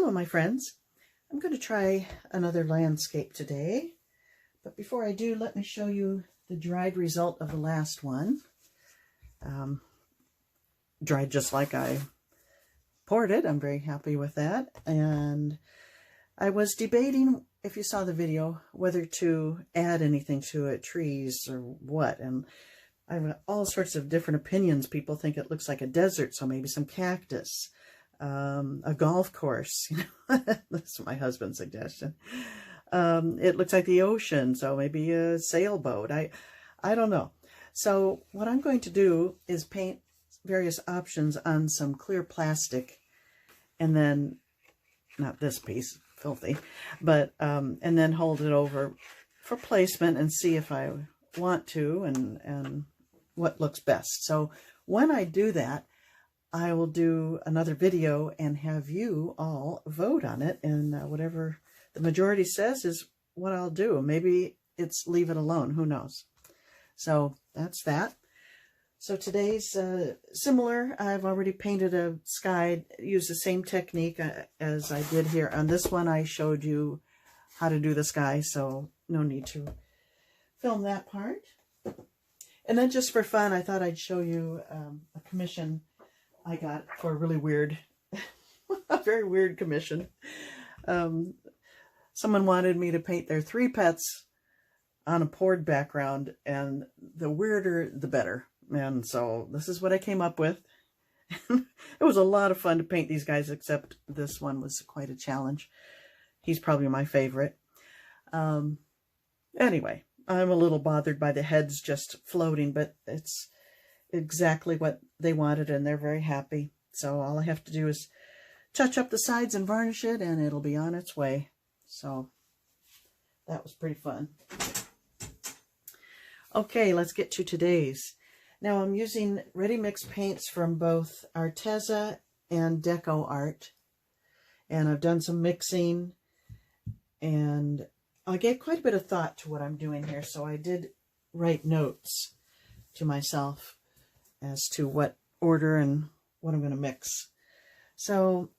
Hello, my friends. I'm going to try another landscape today, but before I do, let me show you the dried result of the last one. Dried just like I poured it. I'm very happy with that. And I was debating, if you saw the video, whether to add anything to it, trees or what. And I have all sorts of different opinions. People think it looks like a desert, so maybe some cactus. A golf course, that's my husband's suggestion. It looks like the ocean, so maybe a sailboat. I don't know. So what I'm going to do is paint various options on some clear plastic, and then, not this piece, filthy, but, and then hold it over for placement and see if I want to and what looks best. So when I do that, I will do another video and have you all vote on it, and whatever the majority says is what I'll do. Maybe it's leave it alone, who knows. So that's that. So today's similar. I've already painted a sky, used the same technique as I did here. On this one I showed you how to do the sky, so no need to film that part. And then just for fun, I thought I'd show you a commission I got for a really weird, a very weird commission. Someone wanted me to paint their 3 pets on a poured background, and the weirder, the better. And so this is what I came up with. It was a lot of fun to paint these guys, except this one was quite a challenge. He's probably my favorite. Anyway, I'm a little bothered by the heads just floating, but it's exactly what they wanted, and they're very happy. So all I have to do is touch up the sides and varnish it, and it'll be on its way. So that was pretty fun. Okay, let's get to today's. Now I'm using ready mixed paints from both Arteza and DecoArt, and I've done some mixing, and I gave quite a bit of thought to what I'm doing here, so I did write notes to myself as to what order and what I'm going to mix. So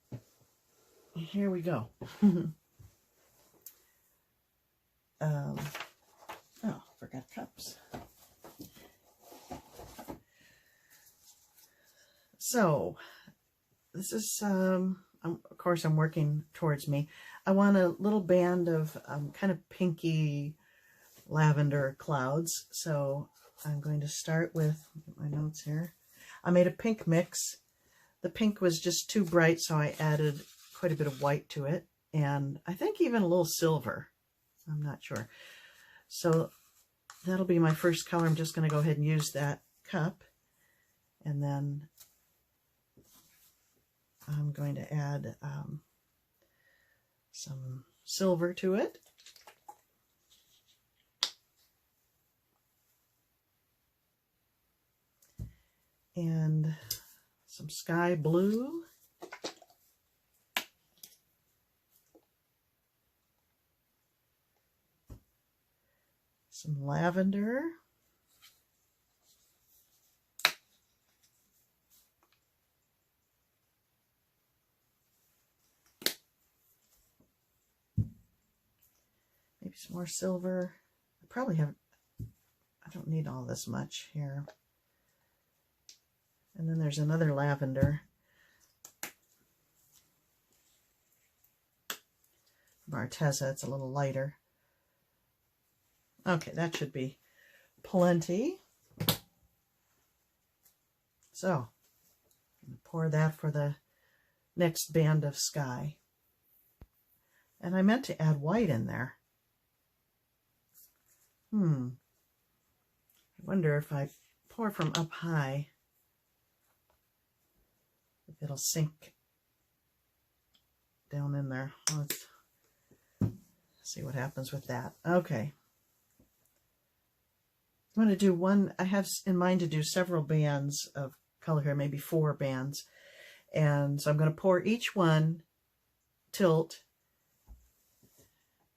here we go. Oh, forgot cups. So this is, of course, I'm working towards me. I want a little band of kind of pinky lavender clouds. So I'm going to start with my notes here. I made a pink mix. The pink was just too bright, so I added quite a bit of white to it, and I think even a little silver. I'm not sure. So that'll be my first color. I'm just going to go ahead and use that cup, and then I'm going to add some silver to it. And some sky blue. Some lavender. Maybe some more silver. I probably have, I don't need all this much here. And then there's another lavender from Arteza. It's a little lighter. Okay, that should be plenty. So, I'm going to pour that for the next band of sky. And I meant to add white in there. I wonder if I pour from up high, if it'll sink down in there. Let's see what happens with that. Okay. I'm going to do one, I have in mind to do several bands of color here, maybe 4 bands. And so I'm going to pour each one, tilt,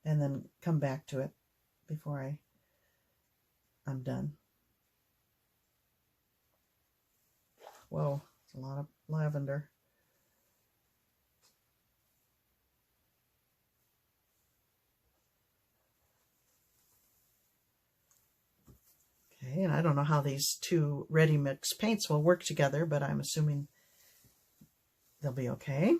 and then come back to it before I'm done. Whoa, it's a lot of lavender. I don't know how these two ready mix paints will work together, but I'm assuming they'll be okay.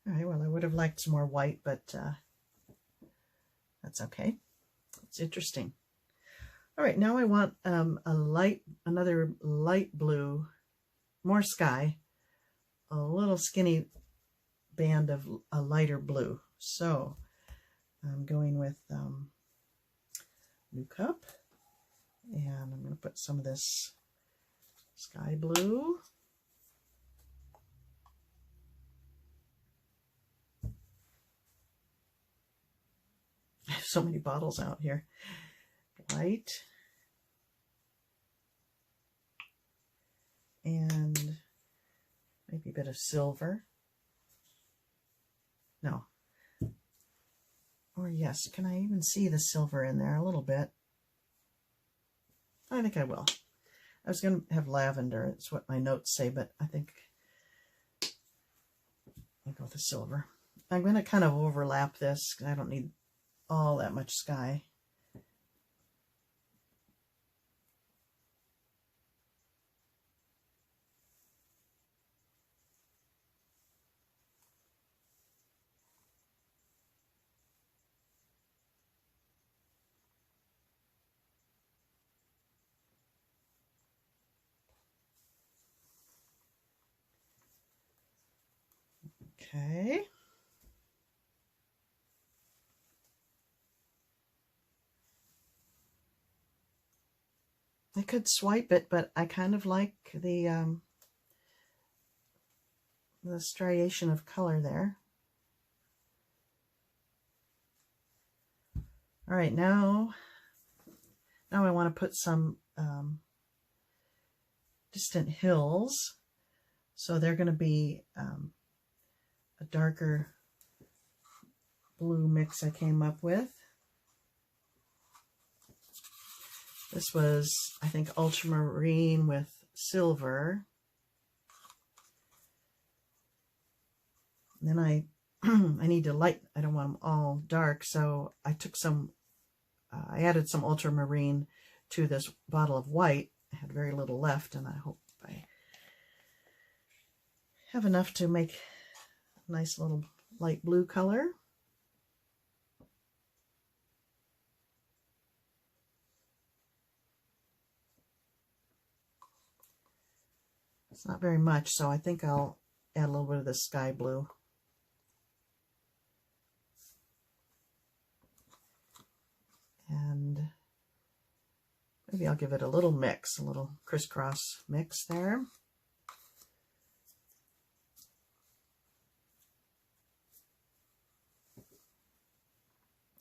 All right, well, I would have liked some more white, but that's okay. It's interesting. All right, now I want another light blue, more sky, a little skinny band of a lighter blue. So I'm going with New Cup, and I'm going to put some of this sky blue. I have so many bottles out here. White. And maybe a bit of silver. No. Or yes, can I even see the silver in there a little bit? I think I will. I was going to have lavender. It's what my notes say, but I think I'll go with the silver. I'm going to kind of overlap this because I don't need all that much sky. Okay. I could swipe it, but I kind of like the striation of color there. All right, now I want to put some distant hills. So they're going to be a darker blue mix I came up with. This was, I think, ultramarine with silver. And then I need to light, I don't want them all dark, so I took some, I added some ultramarine to this bottle of white. I had very little left, and I hope I have enough to make a nice little light blue color. It's not very much, so I think I'll add a little bit of the sky blue. And maybe I'll give it a little mix, a little crisscross mix there.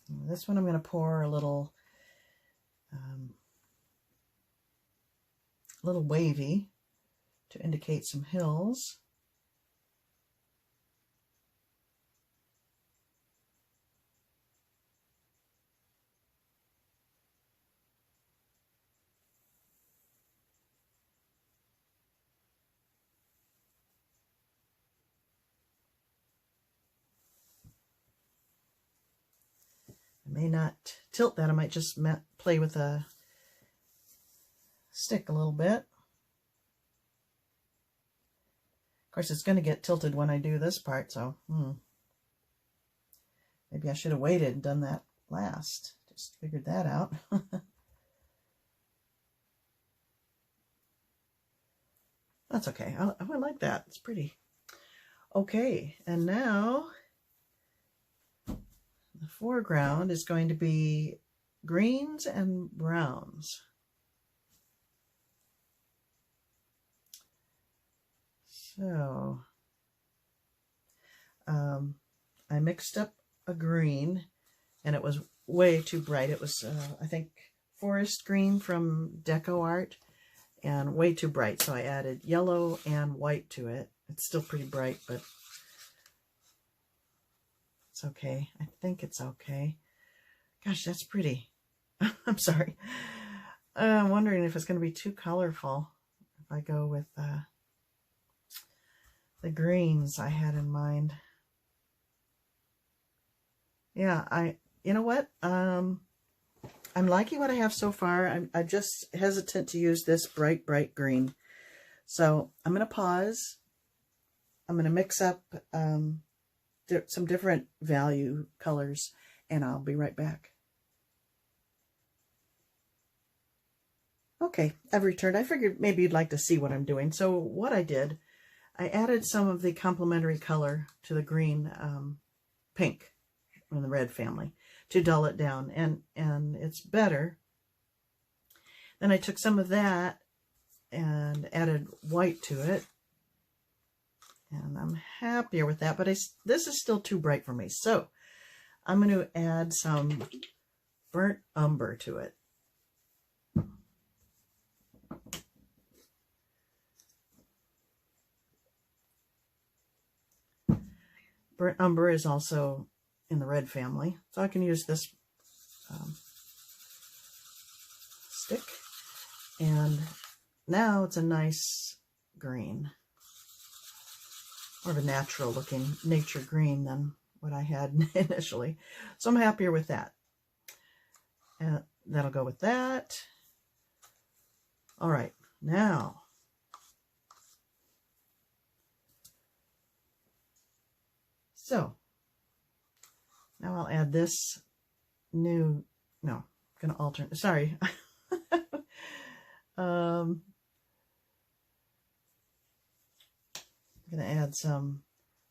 And this one I'm going to pour a little wavy to indicate some hills. I may not tilt that, I might just play with a stick a little bit. Of course, it's going to get tilted when I do this part, so maybe I should have waited and done that last. Just figured that out. That's okay. I like that. It's pretty. Okay, and now the foreground is going to be greens and browns. So I mixed up a green, and it was way too bright. It was, I think, forest green from DecoArt, and way too bright. So I added yellow and white to it. It's still pretty bright, but it's okay. I think it's okay. Gosh, that's pretty. I'm sorry. I'm wondering if it's going to be too colorful if I go with the greens I had in mind. Yeah, you know what? I'm liking what I have so far. I'm just hesitant to use this bright green. So I'm going to pause. I'm going to mix up some different value colors, and I'll be right back. Okay, I've returned. I figured maybe you'd like to see what I'm doing. So what I did, I added some of the complementary color to the green pink in the red family to dull it down, and it's better. Then I took some of that and added white to it, and I'm happier with that, but this is still too bright for me. So I'm going to add some burnt umber to it. Burnt umber is also in the red family, so I can use this stick. And now it's a nice green, more of a natural looking nature green than what I had initially. So I'm happier with that. And that'll go with that. All right, now now I'll add this new, no, I'm going to alternate, sorry. I'm going to add some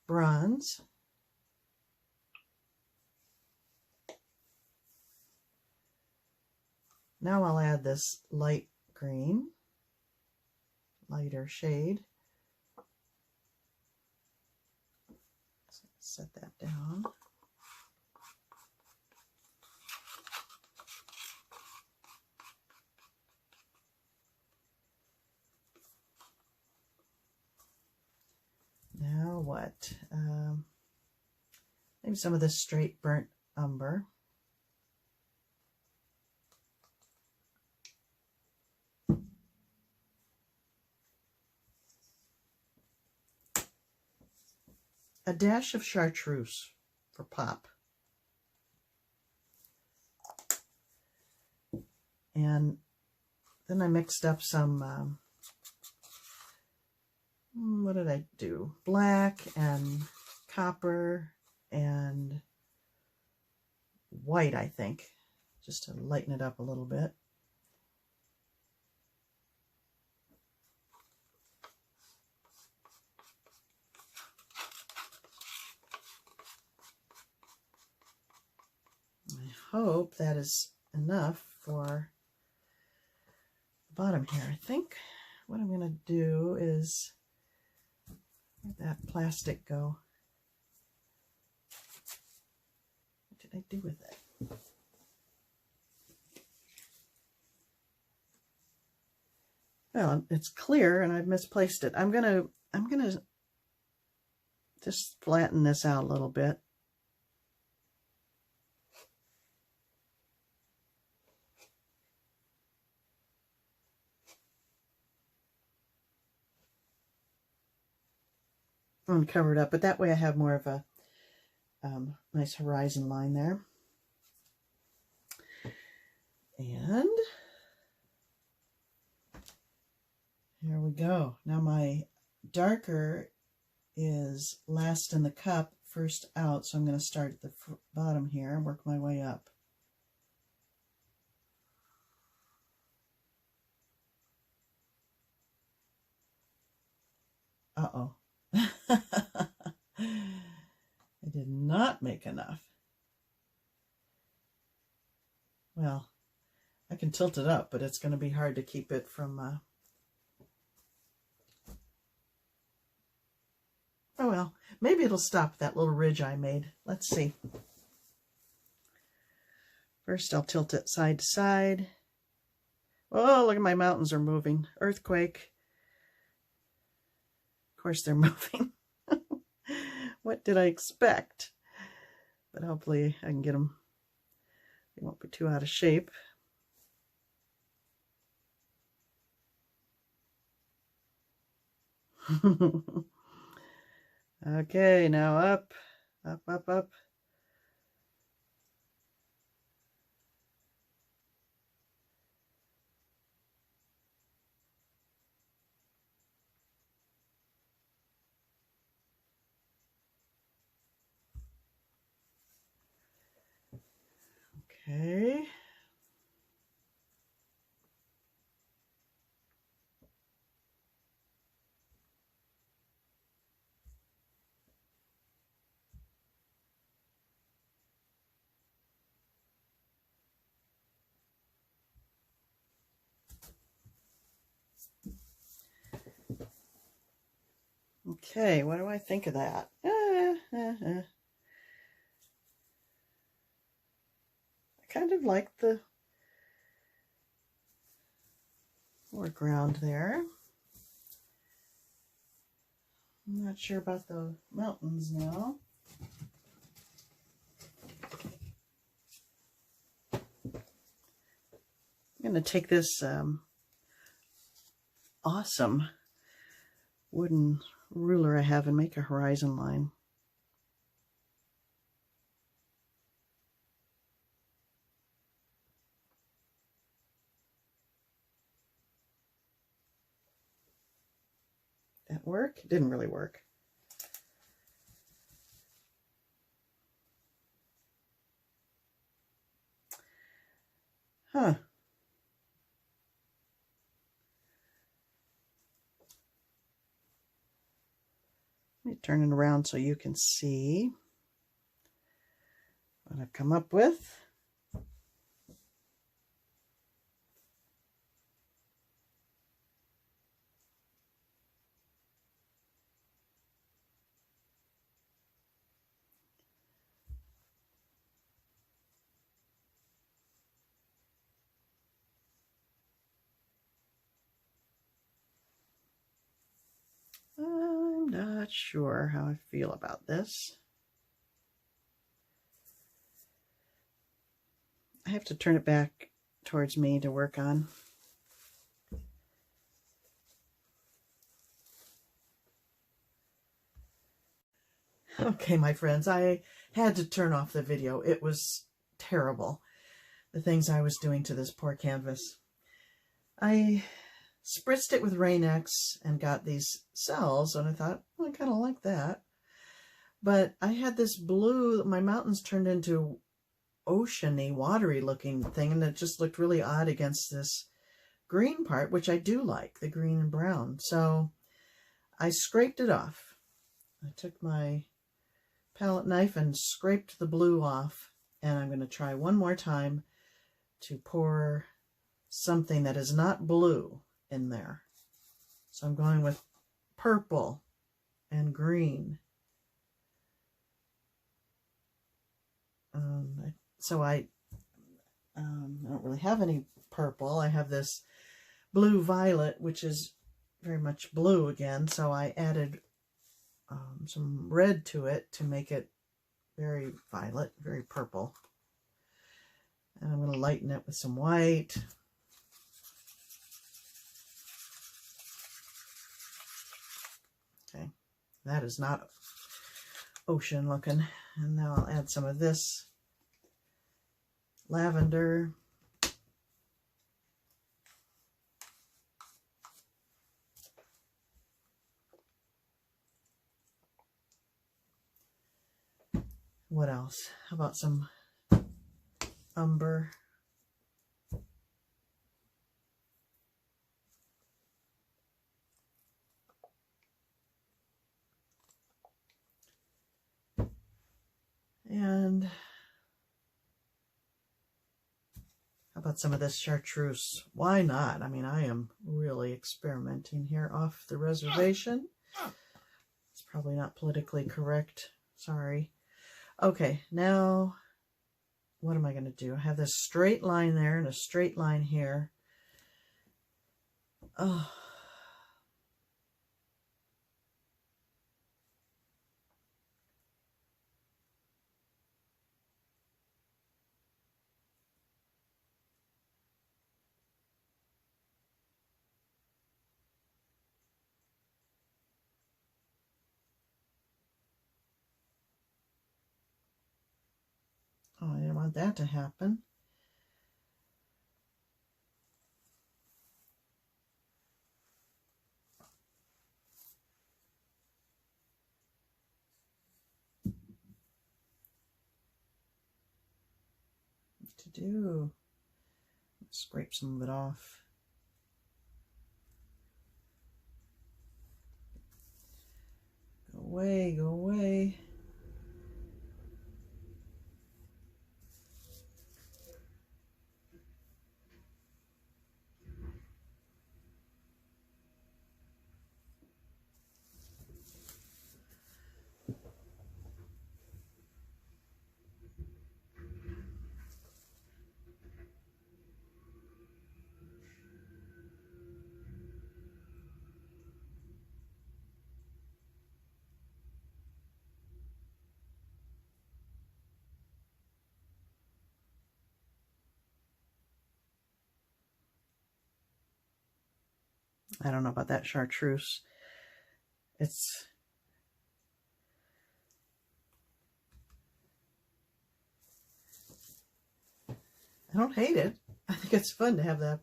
bronze. Now I'll add this light green, lighter shade. Set that down. Now what? Maybe some of this straight burnt umber. A dash of chartreuse for pop. And then I mixed up some, what did I do? Black and copper and white, I think, just to lighten it up a little bit. I hope that is enough for the bottom here. I think what I'm going to do is, where'd that plastic go? What did I do with it? Well, it's clear and I've misplaced it. I'm gonna just flatten this out a little bit. And cover it up, but that way I have more of a nice horizon line there. And here we go. Now my darker is last in the cup, first out, so I'm going to start at the bottom here and work my way up. Uh-oh. I did not make enough. Well, I can tilt it up, but it's going to be hard to keep it from... Oh well, maybe it'll stop that little ridge I made. Let's see. First, I'll tilt it side to side. Oh, look at my mountains are moving. Earthquake. Of course they're moving. What did I expect? But hopefully I can get them. They won't be too out of shape. Okay, now up, up, up, up. Okay. Okay, what do I think of that? I kind of like the foreground there. I'm not sure about the mountains now. I'm going to take this awesome wooden ruler I have and make a horizon line. That work? It didn't really work. Huh. Let me turn it around so you can see what I've come up with. I'm not sure how I feel about this. I have to turn it back towards me to work on. Okay, my friends, I had to turn off the video. It was terrible, the things I was doing to this poor canvas. I spritzed it with Rain-X and got these cells, and I thought, well, I kind of like that. But I had this blue, my mountains turned into oceany, watery looking thing, and it just looked really odd against this green part, which I do like, the green and brown. So I scraped it off. I took my palette knife and scraped the blue off, and I'm going to try one more time to pour something that is not blue in there. So I'm going with purple and green. So I don't really have any purple. I have this blue violet, which is very much blue again. So I added some red to it to make it very violet, very purple. And I'm going to lighten it with some white. Okay, that is not ocean looking. And now I'll add some of this lavender. What else? How about some umber? And how about some of this chartreuse? Why not? I mean, I am really experimenting here off the reservation. It's probably not politically correct. Sorry. Okay, now what am I going to do? I have this straight line there and a straight line here. Oh. want that to happen. What to do? Scrape some of it off. Go away, go away. I don't know about that chartreuse. I don't hate it. I think it's fun to have that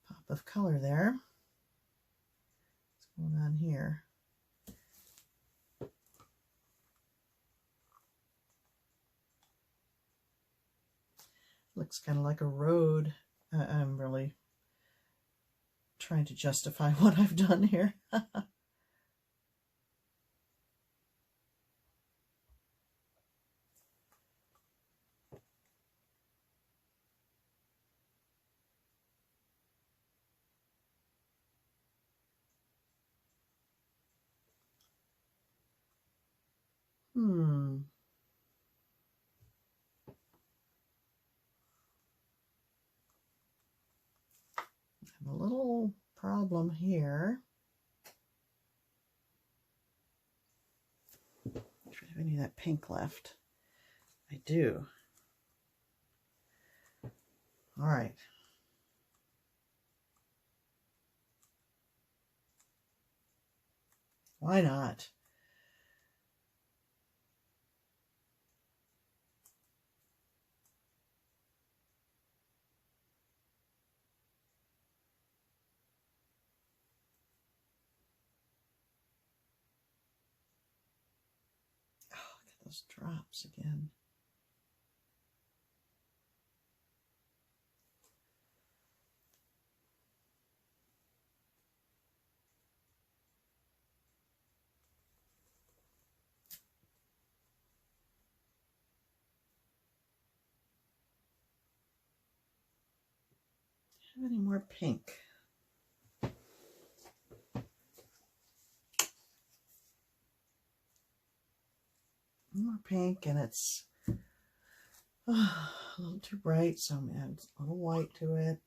pop of color there. What's going on here? Looks kind of like a road. I'm really trying to justify what I've done here. A little problem here. I'm not sure if I have any of that pink left. I do. All right. Why not? Those drops again. Do I have any more pink? More pink, and it's a little too bright, so I'm going to add a little white to it.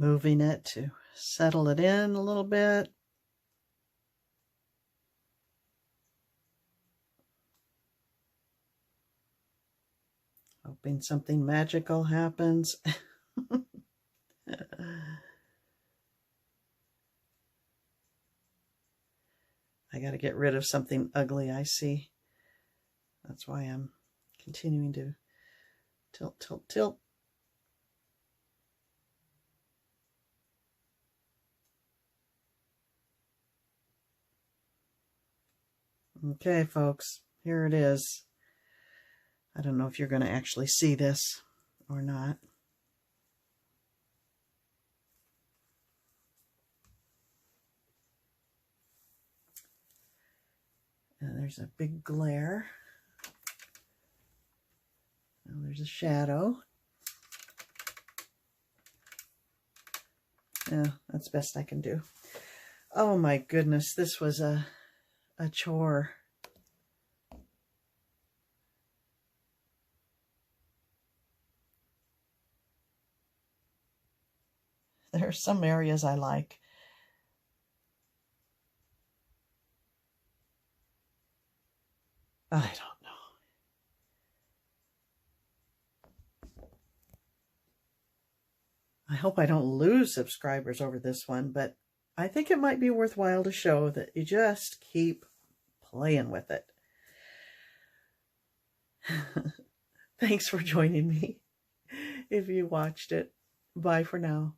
Moving it to settle it in a little bit. Hoping something magical happens. I got to get rid of something ugly I see. That's why I'm continuing to tilt, tilt, tilt. Okay, folks, here it is. I don't know if you're going to actually see this or not. And there's a big glare. Now there's a shadow. Yeah, that's best I can do. Oh my goodness, this was a chore. There are some areas I like. I don't know. I hope I don't lose subscribers over this one, but I think it might be worthwhile to show that you just keep playing with it. Thanks for joining me if you watched it. Bye for now.